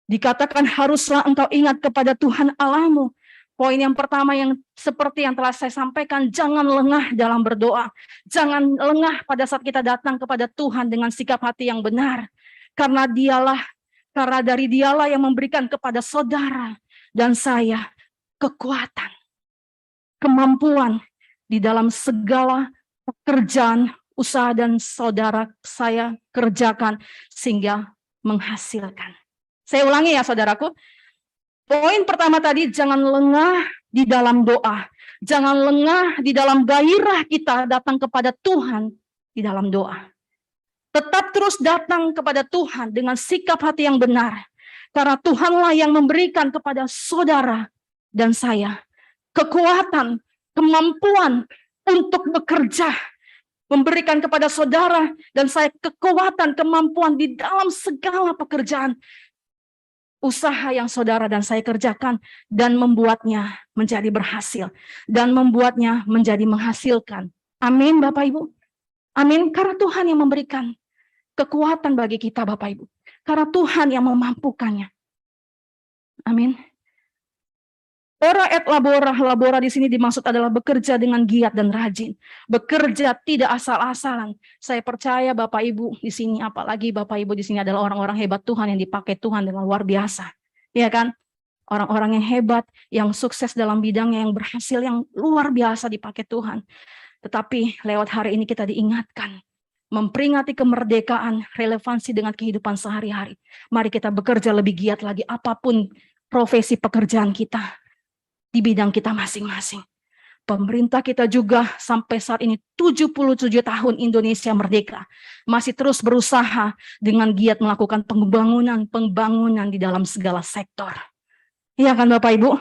Dikatakan haruslah engkau ingat kepada Tuhan Allahmu. Poin yang pertama yang seperti yang telah saya sampaikan, jangan lengah dalam berdoa. Jangan lengah pada saat kita datang kepada Tuhan dengan sikap hati yang benar. Karena dari dialah yang memberikan kepada saudara dan saya kekuatan, kemampuan di dalam segala pekerjaan, usaha dan saudara saya kerjakan sehingga menghasilkan. Saya ulangi ya saudaraku. Poin pertama tadi, jangan lengah di dalam doa. Jangan lengah di dalam gairah kita datang kepada Tuhan di dalam doa. Tetap terus datang kepada Tuhan dengan sikap hati yang benar. Karena Tuhanlah yang memberikan kepada saudara dan saya kekuatan, kemampuan untuk bekerja, memberikan kepada saudara dan saya kekuatan, kemampuan di dalam segala pekerjaan, usaha yang saudara dan saya kerjakan dan membuatnya menjadi berhasil dan membuatnya menjadi menghasilkan. Amin Bapak Ibu. Amin, karena Tuhan yang memberikan kekuatan bagi kita Bapak Ibu. Karena Tuhan yang memampukannya. Amin. Ora et labora di sini dimaksud adalah bekerja dengan giat dan rajin. Bekerja tidak asal-asalan. Saya percaya Bapak Ibu di sini, apalagi Bapak Ibu di sini adalah orang-orang hebat Tuhan yang dipakai Tuhan dengan luar biasa. Ya kan? Orang-orang yang hebat, yang sukses dalam bidangnya, yang berhasil, yang luar biasa dipakai Tuhan. Tetapi lewat hari ini kita diingatkan, memperingati kemerdekaan, relevansi dengan kehidupan sehari-hari. Mari kita bekerja lebih giat lagi, apapun profesi pekerjaan kita, di bidang kita masing-masing. Pemerintah kita juga sampai saat ini 77 tahun Indonesia merdeka. Masih terus berusaha dengan giat melakukan pembangunan di dalam segala sektor. Iya kan Bapak Ibu?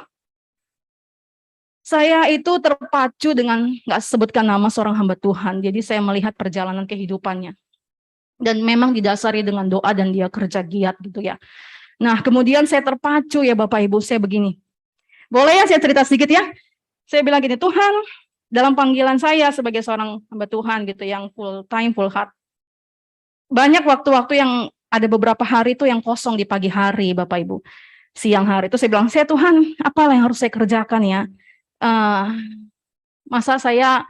Saya itu terpacu dengan, nggak sebutkan nama seorang hamba Tuhan, jadi saya melihat perjalanan kehidupannya. Dan memang didasari dengan doa dan dia kerja giat gitu ya. Nah kemudian saya terpacu ya Bapak Ibu, saya begini. Boleh ya saya cerita sedikit ya? Saya bilang gini, Tuhan, dalam panggilan saya sebagai seorang hamba Tuhan gitu, yang full time, full heart. Banyak waktu-waktu yang ada beberapa hari itu yang kosong di pagi hari, Bapak Ibu. Siang hari itu saya bilang, saya Tuhan, apalah yang harus saya kerjakan ya? Masa saya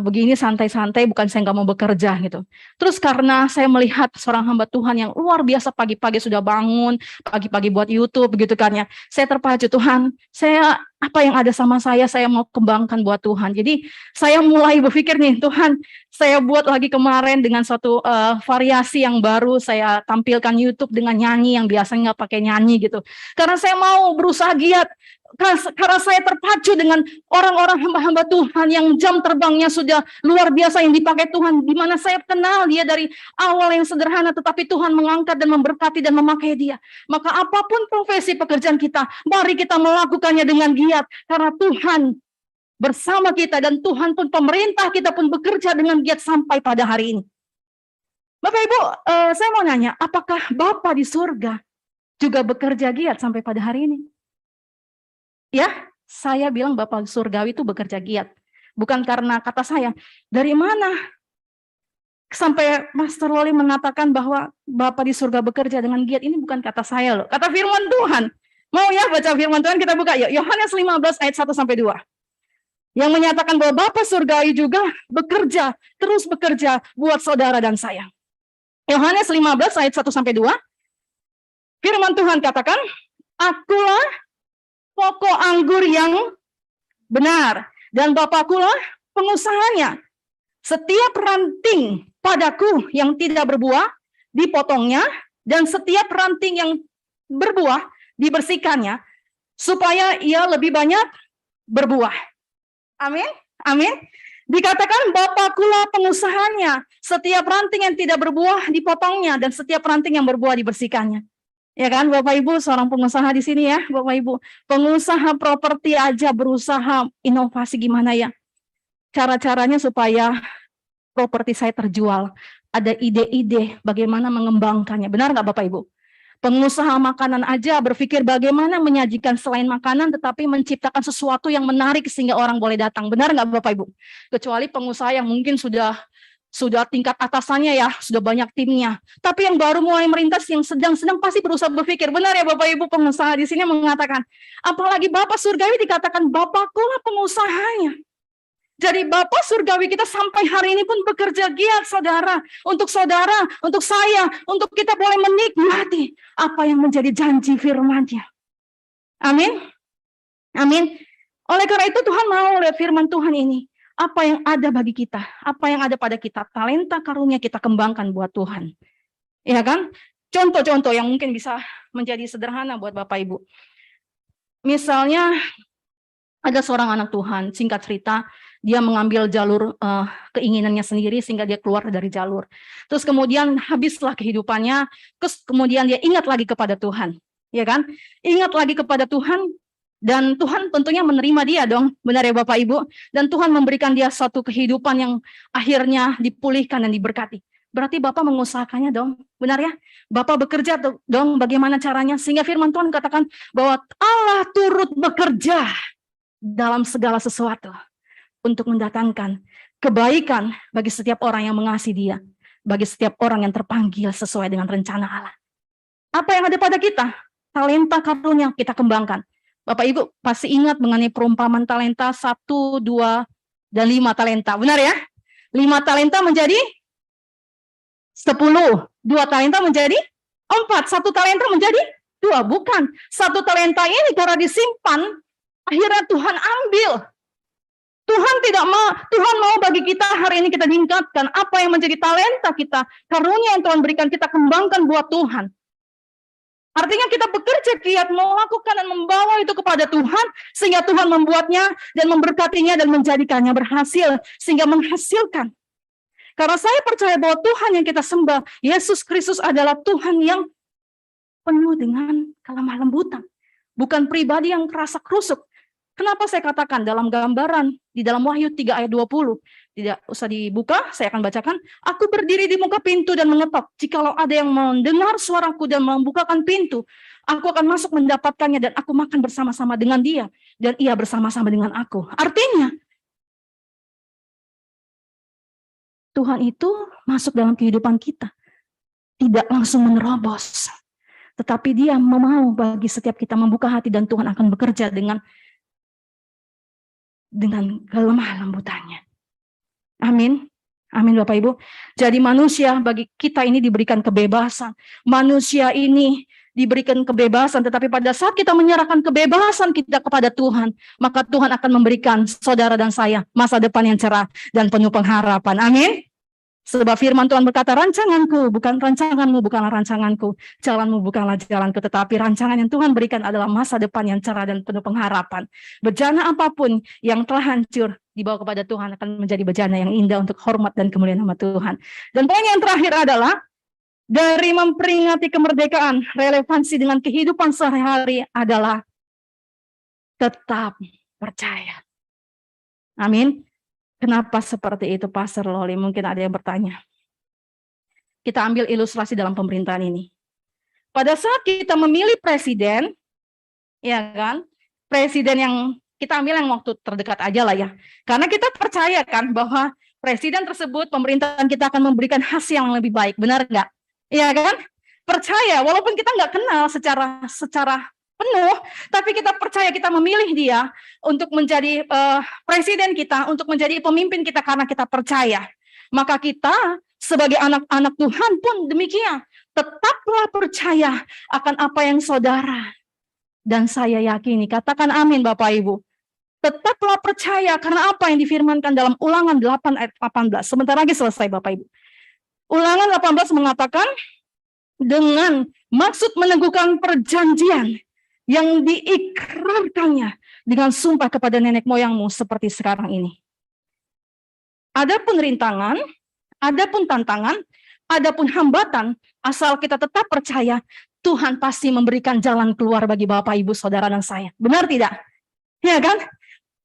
begini santai-santai, bukan saya nggak mau bekerja gitu. Terus karena saya melihat seorang hamba Tuhan yang luar biasa pagi-pagi sudah bangun, pagi-pagi buat YouTube gitu kan ya. Saya terpacu, Tuhan, saya apa yang ada sama saya mau kembangkan buat Tuhan. Jadi saya mulai berpikir nih, Tuhan, saya buat lagi kemarin dengan suatu variasi yang baru, saya tampilkan YouTube dengan nyanyi yang biasanya nggak pakai nyanyi gitu. Karena saya mau berusaha giat karena saya terpacu dengan orang-orang hamba-hamba Tuhan yang jam terbangnya sudah luar biasa yang dipakai Tuhan, di mana saya kenal dia dari awal yang sederhana, tetapi Tuhan mengangkat dan memberkati dan memakai dia. Maka apapun profesi pekerjaan kita, mari kita melakukannya dengan giat, karena Tuhan bersama kita, dan Tuhan pun, pemerintah kita pun bekerja dengan giat sampai pada hari ini. Bapak Ibu, saya mau nanya, apakah Bapak di surga juga bekerja giat sampai pada hari ini? Ya, saya bilang Bapak surgawi itu bekerja giat. Bukan karena kata saya. Dari mana sampai Master Wali mengatakan bahwa Bapak di surga bekerja dengan giat? Ini bukan kata saya loh. Kata firman Tuhan. Mau ya baca firman Tuhan, kita buka yuk. Yohanes 15 ayat 1-2. Yang menyatakan bahwa Bapak surgawi juga bekerja, terus bekerja buat saudara dan saya. Yohanes 15 ayat 1-2. Firman Tuhan katakan, akulah pokok anggur yang benar, dan Bapakkulah pengusahanya. Setiap ranting padaku yang tidak berbuah, dipotongnya, dan setiap ranting yang berbuah, dibersihkannya, supaya ia lebih banyak berbuah. Amin, amin. Dikatakan Bapakkulah pengusahanya. Setiap ranting yang tidak berbuah, dipotongnya, dan setiap ranting yang berbuah, dibersihkannya. Ya kan, Bapak Ibu, seorang pengusaha di sini ya, Bapak Ibu. Pengusaha properti aja berusaha inovasi gimana ya. Cara-caranya supaya properti saya terjual. Ada ide-ide bagaimana mengembangkannya. Benar nggak Bapak Ibu? Pengusaha makanan aja berpikir bagaimana menyajikan selain makanan, tetapi menciptakan sesuatu yang menarik sehingga orang boleh datang. Benar nggak Bapak Ibu? Kecuali pengusaha yang mungkin sudah tingkat atasannya ya, sudah banyak timnya. Tapi yang baru mulai merintas, yang sedang pasti berusaha berpikir. Benar ya Bapak Ibu, pengusaha di sini mengatakan, apalagi Bapak surgawi dikatakan Bapakkulah pengusahanya. Jadi Bapak surgawi kita sampai hari ini pun bekerja giat saudara, untuk saya, untuk kita boleh menikmati apa yang menjadi janji firman-Nya. Amin. Amin. Oleh karena itu Tuhan mau lihat firman Tuhan ini. Apa yang ada bagi kita, apa yang ada pada kita, talenta karunia kita kembangkan buat Tuhan. Ya kan? Contoh-contoh yang mungkin bisa menjadi sederhana buat Bapak Ibu. Misalnya ada seorang anak Tuhan, singkat cerita, dia mengambil jalur keinginannya sendiri sehingga dia keluar dari jalur. Terus kemudian habislah kehidupannya, terus kemudian dia ingat lagi kepada Tuhan. Ya kan? Ingat lagi kepada Tuhan. Dan Tuhan tentunya menerima dia dong, benar ya Bapak Ibu. Dan Tuhan memberikan dia suatu kehidupan yang akhirnya dipulihkan dan diberkati. Berarti Bapak mengusahakannya dong, benar ya? Bapak bekerja dong, bagaimana caranya? Sehingga firman Tuhan katakan bahwa Allah turut bekerja dalam segala sesuatu untuk mendatangkan kebaikan bagi setiap orang yang mengasihi dia. Bagi setiap orang yang terpanggil sesuai dengan rencana Allah. Apa yang ada pada kita? Talenta karunia kita kembangkan. Bapak Ibu pasti ingat mengenai perumpamaan talenta 1, 2, dan 5 talenta. Benar ya? 5 talenta menjadi 10. 2 talenta menjadi 4. 1 talenta menjadi 2. Bukan. 1 talenta ini karena disimpan, akhirnya Tuhan ambil. Tuhan mau bagi kita hari ini kita tingkatkan. Apa yang menjadi talenta kita, karunia yang Tuhan berikan, kita kembangkan buat Tuhan. Artinya kita bekerja giat melakukan dan membawa itu kepada Tuhan, sehingga Tuhan membuatnya dan memberkatinya dan menjadikannya berhasil, sehingga menghasilkan. Karena saya percaya bahwa Tuhan yang kita sembah, Yesus Kristus adalah Tuhan yang penuh dengan kelemah lembutan. Bukan pribadi yang kerasa kerusuk. Kenapa saya katakan dalam gambaran, di dalam Wahyu 3 ayat 20, tidak usah dibuka, saya akan bacakan. Aku berdiri di muka pintu dan mengetok. Jikalau ada yang mendengar suaraku dan membukakan pintu, aku akan masuk mendapatkannya dan aku makan bersama-sama dengan dia. Dan ia bersama-sama dengan aku. Artinya, Tuhan itu masuk dalam kehidupan kita. Tidak langsung menerobos. Tetapi dia mau bagi setiap kita membuka hati dan Tuhan akan bekerja dengan kelemah lembutannya. Amin. Amin Bapak Ibu. Jadi manusia bagi kita ini diberikan kebebasan. Manusia ini diberikan kebebasan, tetapi pada saat kita menyerahkan kebebasan kita kepada Tuhan, maka Tuhan akan memberikan saudara dan saya masa depan yang cerah dan penuh pengharapan. Amin. Sebab firman Tuhan berkata, rancanganku bukan rancanganmu, bukanlah rancanganku, jalanmu bukanlah jalanku, tetapi rancangan yang Tuhan berikan adalah masa depan yang cerah dan penuh pengharapan. Bejana apapun yang telah hancur dibawa kepada Tuhan akan menjadi bejana yang indah untuk hormat dan kemuliaan nama Tuhan. Dan poin yang terakhir adalah dari memperingati kemerdekaan, relevansi dengan kehidupan sehari-hari adalah tetap percaya. Amin. Kenapa seperti itu, Pastor Loli? Mungkin ada yang bertanya. Kita ambil ilustrasi dalam pemerintahan ini. Pada saat kita memilih presiden, ya kan? Presiden yang kita ambil yang waktu terdekat aja lah ya. Karena kita percaya kan bahwa presiden tersebut, pemerintahan kita akan memberikan hasil yang lebih baik. Benar nggak? Iya kan? Percaya, walaupun kita nggak kenal secara penuh, tapi kita percaya, kita memilih dia untuk menjadi presiden kita, untuk menjadi pemimpin kita karena kita percaya. Maka kita sebagai anak-anak Tuhan pun demikian, tetaplah percaya akan apa yang saudara dan saya yakini. Katakan amin Bapak Ibu. Tetaplah percaya karena apa yang difirmankan dalam Ulangan 8 ayat 18. Sebentar lagi selesai Bapak Ibu. Ulangan 18 mengatakan, dengan maksud meneguhkan perjanjian yang diikrarkannya dengan sumpah kepada nenek moyangmu seperti sekarang ini. Adapun rintangan, adapun tantangan, adapun hambatan, asal kita tetap percaya, Tuhan pasti memberikan jalan keluar bagi Bapak, Ibu, Saudara, dan saya. Benar tidak? Ya kan?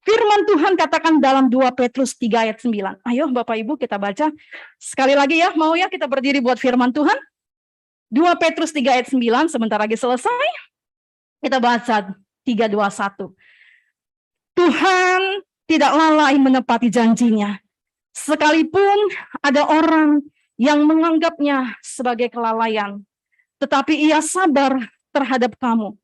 Firman Tuhan katakan dalam 2 Petrus 3 ayat 9. Ayo Bapak Ibu kita baca. Sekali lagi ya, mau ya kita berdiri buat firman Tuhan. 2 Petrus 3 ayat 9, sebentar lagi selesai. Kita baca 3:21. Tuhan tidak lalai menepati janjinya. Sekalipun ada orang yang menganggapnya sebagai kelalaian, tetapi ia sabar terhadap kamu.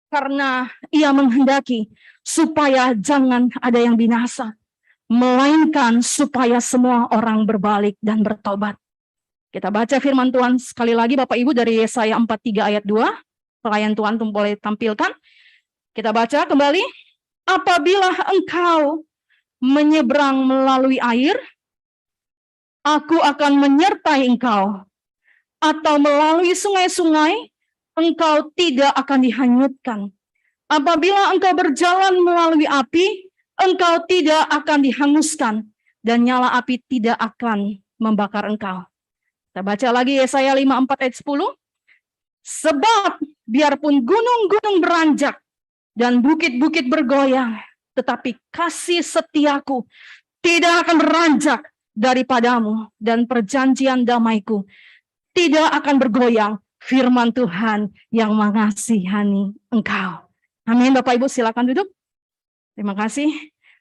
Karena ia menghendaki supaya jangan ada yang binasa, melainkan supaya semua orang berbalik dan bertobat. Kita baca firman Tuhan sekali lagi Bapak Ibu dari Yesaya 43 ayat 2. Pelayan Tuhan boleh tampilkan. Kita baca kembali. Apabila engkau menyeberang melalui air, aku akan menyertai engkau. Atau melalui sungai-sungai, engkau tidak akan dihanyutkan. Apabila engkau berjalan melalui api, engkau tidak akan dihanguskan. Dan nyala api tidak akan membakar engkau. Kita baca lagi Yesaya 54 ayat 10. Sebab biarpun gunung-gunung beranjak dan bukit-bukit bergoyang, tetapi kasih setiaku tidak akan beranjak daripadamu dan perjanjian damaiku tidak akan bergoyang, firman Tuhan yang mengasihani engkau. Amin. Bapak Ibu silakan duduk. Terima kasih.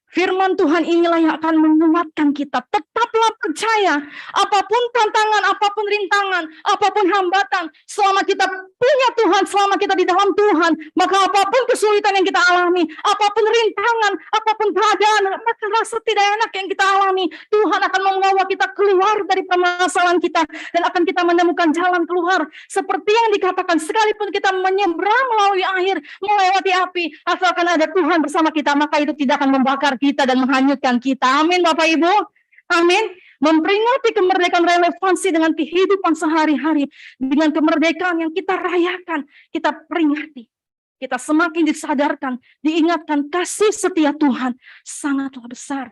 Firman Tuhan inilah yang akan menguatkan kita. Tetaplah percaya, apapun tantangan, apapun rintangan, apapun hambatan, selama kita punya Tuhan, selama kita di dalam Tuhan, maka apapun kesulitan yang kita alami, apapun rintangan, apapun keadaan, maka rasa tidak enak yang kita alami, Tuhan akan membawa kita keluar dari permasalahan kita, dan akan kita menemukan jalan keluar. Seperti yang dikatakan, sekalipun kita menyeberang melalui air, melewati api, asalkan ada Tuhan bersama kita, maka itu tidak akan membakar kita dan menghanyutkan kita. Amin Bapak Ibu. Amin. Memperingati kemerdekaan relevansi dengan kehidupan sehari-hari, dengan kemerdekaan yang kita rayakan, kita peringati. Kita semakin disadarkan, diingatkan kasih setia Tuhan sangatlah besar,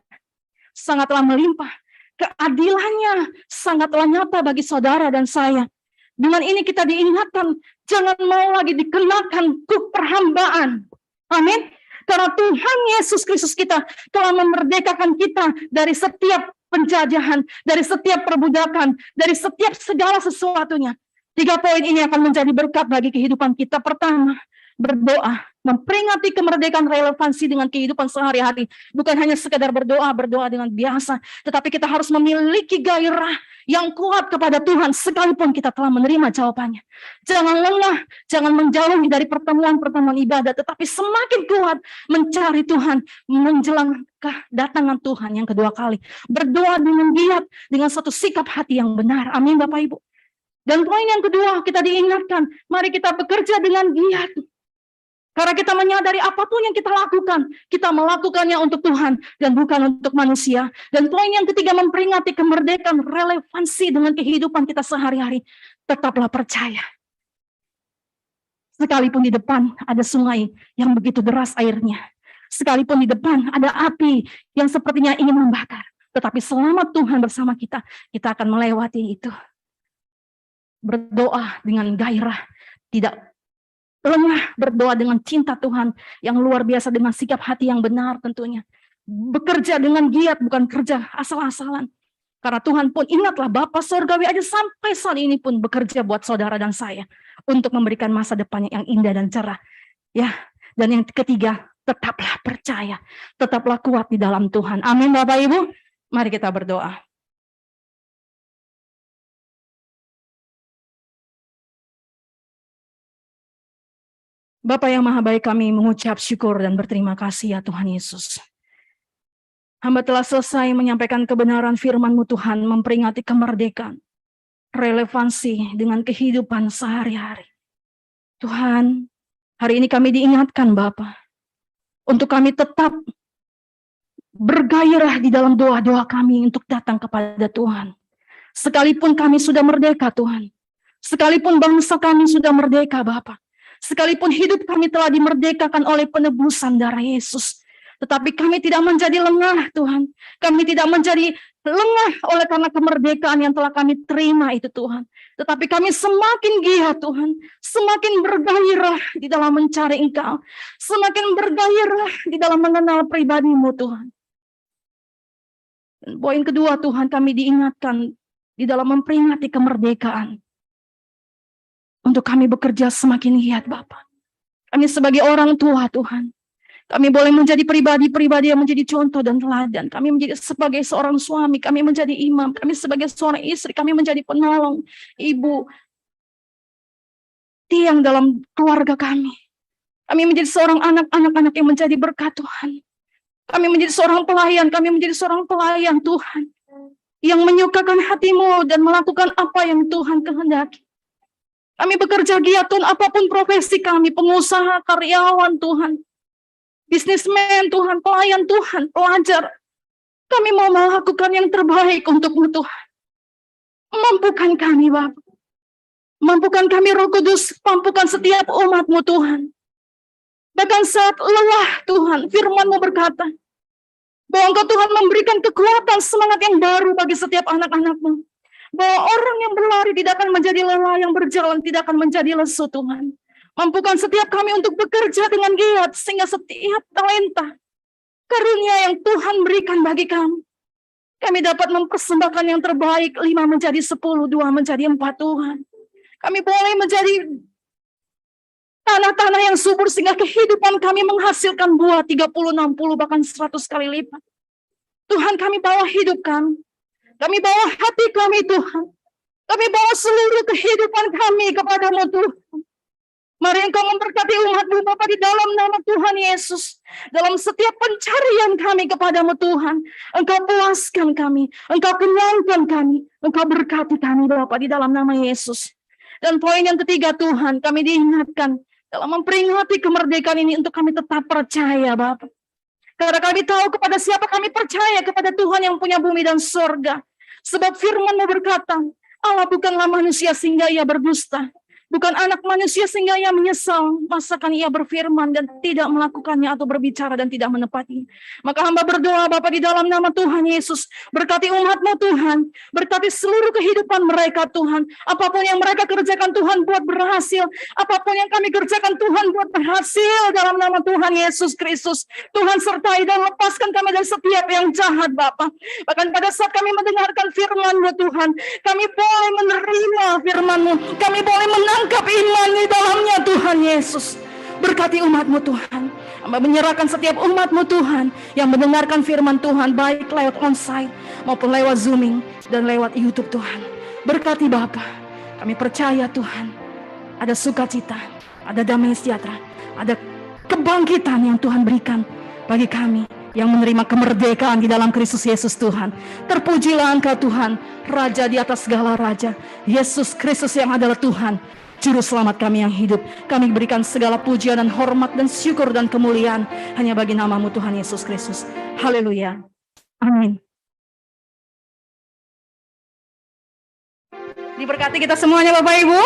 sangatlah melimpah. Keadilannya sangatlah nyata bagi saudara dan saya. Dengan ini kita diingatkan, jangan mau lagi dikenakan kuk perhambaan. Amin. Karena Tuhan Yesus Kristus kita telah memerdekakan kita dari setiap penjajahan, dari setiap perbudakan, dari setiap segala sesuatunya. 3 poin ini akan menjadi berkat bagi kehidupan kita. Pertama, berdoa. Memperingati kemerdekaan relevansi dengan kehidupan sehari-hari. Bukan hanya sekedar berdoa dengan biasa. Tetapi kita harus memiliki gairah yang kuat kepada Tuhan sekalipun kita telah menerima jawabannya. Jangan lengah, jangan menjauhi dari pertemuan-pertemuan ibadah, tetapi semakin kuat mencari Tuhan menjelang kedatangan Tuhan yang kedua kali. Berdoa dengan giat, dengan satu sikap hati yang benar. Amin Bapak Ibu. Dan poin yang kedua, kita diingatkan, mari kita bekerja dengan giat. Karena kita menyadari apapun yang kita lakukan, kita melakukannya untuk Tuhan dan bukan untuk manusia. Dan poin yang ketiga, memperingati kemerdekaan, relevansi dengan kehidupan kita sehari-hari. Tetaplah percaya. Sekalipun di depan ada sungai yang begitu deras airnya, sekalipun di depan ada api yang sepertinya ingin membakar, tetapi selama Tuhan bersama kita, kita akan melewati itu. Berdoa dengan gairah, tidak lengah, berdoa dengan cinta Tuhan yang luar biasa, dengan sikap hati yang benar tentunya. Bekerja dengan giat, bukan kerja asal-asalan. Karena Tuhan pun, ingatlah, Bapa Sorgawi aja sampai saat ini pun bekerja buat saudara dan saya untuk memberikan masa depannya yang indah dan cerah. Ya, dan yang ketiga, tetaplah percaya, tetaplah kuat di dalam Tuhan. Amin Bapak Ibu. Mari kita berdoa. Bapa yang Maha Baik, kami mengucap syukur dan berterima kasih ya Tuhan Yesus. Hamba telah selesai menyampaikan kebenaran firman-Mu Tuhan, memperingati kemerdekaan, relevansi dengan kehidupan sehari-hari. Tuhan, hari ini kami diingatkan Bapa, untuk kami tetap bergairah di dalam doa-doa kami untuk datang kepada Tuhan. Sekalipun kami sudah merdeka Tuhan, sekalipun bangsa kami sudah merdeka Bapa, sekalipun hidup kami telah dimerdekakan oleh penebusan darah Yesus, tetapi kami tidak menjadi lengah Tuhan. Kami tidak menjadi lengah oleh karena kemerdekaan yang telah kami terima itu Tuhan. Tetapi kami semakin giat Tuhan, semakin bergairah di dalam mencari Engkau, semakin bergairah di dalam mengenal pribadi-Mu Tuhan. Dan poin kedua Tuhan, kami diingatkan di dalam memperingati kemerdekaan, untuk kami bekerja semakin giat Bapa. Kami sebagai orang tua Tuhan, kami boleh menjadi pribadi-pribadi yang menjadi contoh dan teladan. Kami menjadi sebagai seorang suami, kami menjadi imam, kami sebagai seorang istri, kami menjadi penolong, ibu, tiang dalam keluarga kami. Kami menjadi seorang anak-anak yang menjadi berkat Tuhan. Kami menjadi seorang pelayan, kami menjadi seorang pelayan Tuhan, yang menyukakan hati-Mu dan melakukan apa yang Tuhan kehendaki. Kami bekerja giat Tuhan, apapun profesi kami, pengusaha, karyawan Tuhan, bisnismen Tuhan, pelayan Tuhan, pelajar. Kami mau melakukan yang terbaik untuk-Mu Tuhan. Mampukan kami Bapa. Mampukan kami Roh Kudus, mampukan setiap umat-Mu Tuhan. Bahkan saat lelah Tuhan, firman-Mu berkata, bahwa Engkau Tuhan memberikan kekuatan, semangat yang baru bagi setiap anak-anak-Mu. Bahwa orang yang berlari tidak akan menjadi lelah, yang berjalan tidak akan menjadi lesu Tuhan. Mampukan setiap kami untuk bekerja dengan giat, sehingga setiap talenta, karunia yang Tuhan berikan bagi kami, kami dapat mempersembahkan yang terbaik, 5 menjadi 10, 2 menjadi 4 Tuhan. Kami boleh menjadi tanah-tanah yang subur, sehingga kehidupan kami menghasilkan buah 30, 60, bahkan 100 kali lipat. Tuhan, kami bawa hidup kami bawa hati kami Tuhan. Kami bawa seluruh kehidupan kami kepada-Mu Tuhan. Mari Engkau memberkati umat-Mu Bapa di dalam nama Tuhan Yesus. Dalam setiap pencarian kami kepada-Mu Tuhan, Engkau puaskan kami, Engkau kenyangkan kami, Engkau berkati kami Bapa di dalam nama Yesus. Dan poin yang ketiga Tuhan, kami diingatkan dalam memperingati kemerdekaan ini untuk kami tetap percaya Bapa. Karena kami tahu kepada siapa kami percaya, kepada Tuhan yang punya bumi dan surga. Sebab firman-Mu berkata, Allah bukanlah manusia sehingga Ia berdusta. Bukan anak manusia sehingga Ia menyesal, masakan Ia berfirman dan tidak melakukannya atau berbicara dan tidak menepati. Maka hamba berdoa Bapa di dalam nama Tuhan Yesus, berkati umat-Mu Tuhan, berkati seluruh kehidupan mereka Tuhan. Apapun yang mereka kerjakan Tuhan buat berhasil, apapun yang kami kerjakan Tuhan buat berhasil dalam nama Tuhan Yesus Kristus. Tuhan sertai dan lepaskan kami dari setiap yang jahat Bapa. Bahkan pada saat kami mendengarkan firman-Mu Tuhan, kami boleh menerima firman-Mu, kami boleh menangkap iman di dalamnya Tuhan Yesus. Berkati umat-Mu Tuhan. Hamba menyerahkan setiap umat-Mu Tuhan yang mendengarkan firman Tuhan, baik lewat onsite maupun lewat Zooming dan lewat YouTube Tuhan. Berkati Bapa. Kami percaya Tuhan, ada sukacita, ada damai sejahtera, ada kebangkitan yang Tuhan berikan bagi kami yang menerima kemerdekaan di dalam Kristus Yesus Tuhan. Terpujilah Engkau Tuhan, Raja di atas segala raja, Yesus Kristus yang adalah Tuhan, Juru selamat kami yang hidup. Kami berikan segala pujian dan hormat dan syukur dan kemuliaan hanya bagi nama-Mu Tuhan Yesus Kristus. Haleluya. Amin. Diberkati kita semuanya Bapak Ibu.